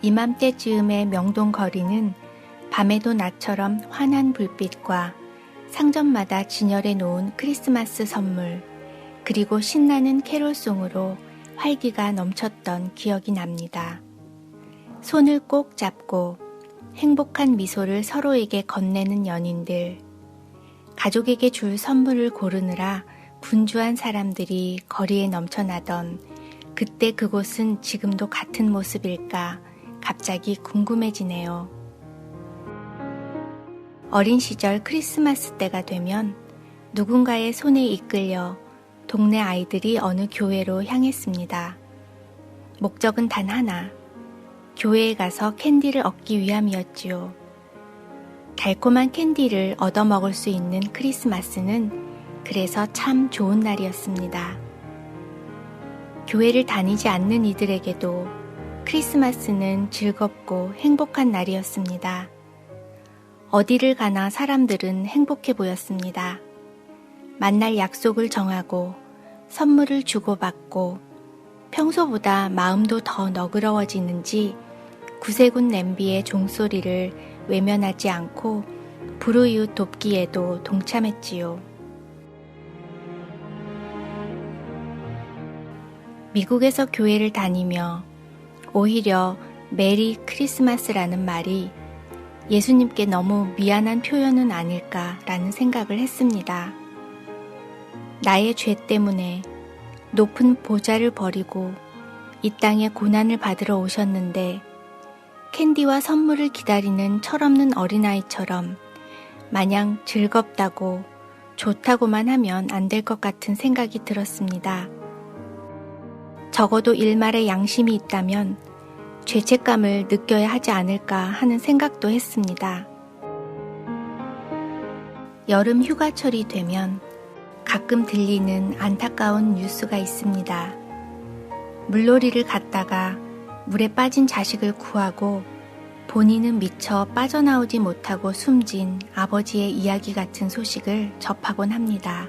이맘때쯤의 명동 거리는 밤에도 낮처럼 환한 불빛과 상점마다 진열해 놓은 크리스마스 선물, 그리고 신나는 캐롤송으로 활기가 넘쳤던 기억이 납니다. 손을 꼭 잡고 행복한 미소를 서로에게 건네는 연인들, 가족에게 줄 선물을 고르느라 분주한 사람들이 거리에 넘쳐나던 그때 그곳은 지금도 같은 모습일까 갑자기 궁금해지네요. 어린 시절 크리스마스 때가 되면 누군가의 손에 이끌려 동네 아이들이 어느 교회로 향했습니다. 목적은 단 하나, 교회에 가서 캔디를 얻기 위함이었지요. 달콤한 캔디를 얻어먹을 수 있는 크리스마스는 그래서 참 좋은 날이었습니다. 교회를 다니지 않는 이들에게도 크리스마스는 즐겁고 행복한 날이었습니다. 어디를 가나 사람들은 행복해 보였습니다. 만날 약속을 정하고 선물을 주고받고 평소보다 마음도 더 너그러워지는지 구세군 냄비의 종소리를 외면하지 않고 불우이웃 돕기에도 동참했지요. 미국에서 교회를 다니며 오히려 메리 크리스마스라는 말이 예수님께 너무 미안한 표현은 아닐까라는 생각을 했습니다. 나의 죄 때문에 높은 보좌를 버리고 이 땅에 고난을 받으러 오셨는데 캔디와 선물을 기다리는 철없는 어린아이처럼 마냥 즐겁다고 좋다고만 하면 안 될 것 같은 생각이 들었습니다. 적어도 일말의 양심이 있다면 죄책감을 느껴야 하지 않을까 하는 생각도 했습니다. 여름 휴가철이 되면 가끔 들리는 안타까운 뉴스가 있습니다. 물놀이를 갔다가 물에 빠진 자식을 구하고 본인은 미처 빠져나오지 못하고 숨진 아버지의 이야기 같은 소식을 접하곤 합니다.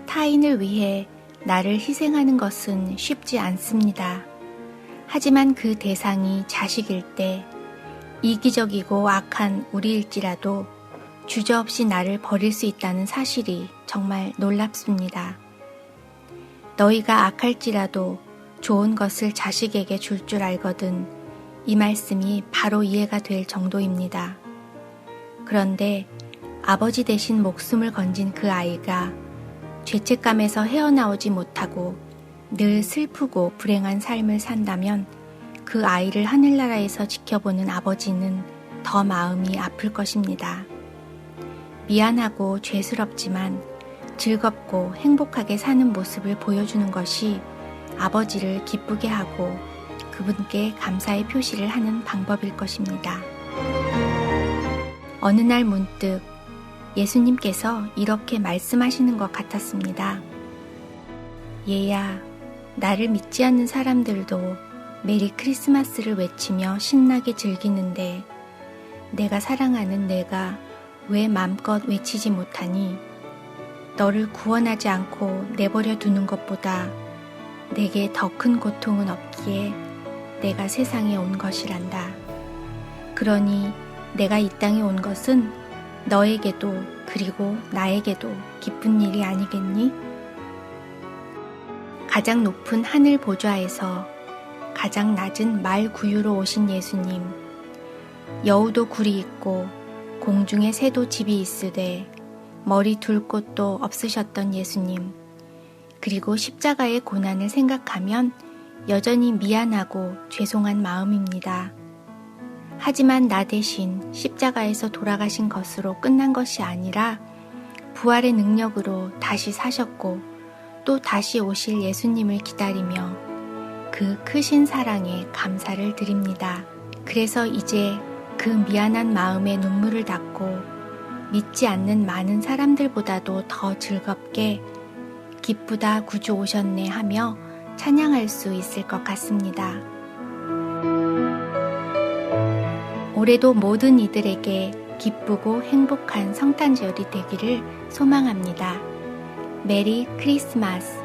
타인을 위해 나를 희생하는 것은 쉽지 않습니다. 하지만 그 대상이 자식일 때 이기적이고 악한 우리일지라도 주저없이 나를 버릴 수 있다는 사실이 정말 놀랍습니다. 너희가 악할지라도 좋은 것을 자식에게 줄 줄 알거든 이 말씀이 바로 이해가 될 정도입니다. 그런데 아버지 대신 목숨을 건진 그 아이가 죄책감에서 헤어나오지 못하고 늘 슬프고 불행한 삶을 산다면 그 아이를 하늘나라에서 지켜보는 아버지는 더 마음이 아플 것입니다. 미안하고 죄스럽지만 즐겁고 행복하게 사는 모습을 보여주는 것이 아버지를 기쁘게 하고 그분께 감사의 표시를 하는 방법일 것입니다. 어느 날 문득 예수님께서 이렇게 말씀하시는 것 같았습니다. 얘야, 나를 믿지 않는 사람들도 메리 크리스마스를 외치며 신나게 즐기는데 내가 사랑하는 내가 왜 마음껏 외치지 못하니? 너를 구원하지 않고 내버려 두는 것보다 내게 더 큰 고통은 없기에 내가 세상에 온 것이란다. 그러니 내가 이 땅에 온 것은 너에게도 그리고 나에게도 기쁜 일이 아니겠니? 가장 높은 하늘 보좌에서 가장 낮은 말 구유로 오신 예수님, 여우도 굴이 있고 공중에 새도 집이 있으되 머리 둘 곳도 없으셨던 예수님, 그리고 십자가의 고난을 생각하면 여전히 미안하고 죄송한 마음입니다. 하지만 나 대신 십자가에서 돌아가신 것으로 끝난 것이 아니라 부활의 능력으로 다시 사셨고 또 다시 오실 예수님을 기다리며 그 크신 사랑에 감사를 드립니다. 그래서 이제 그 미안한 마음에 눈물을 닦고 믿지 않는 많은 사람들보다도 더 즐겁게 기쁘다 구주 오셨네 하며 찬양할 수 있을 것 같습니다. 올해도 모든 이들에게 기쁘고 행복한 성탄절이 되기를 소망합니다. 메리 크리스마스.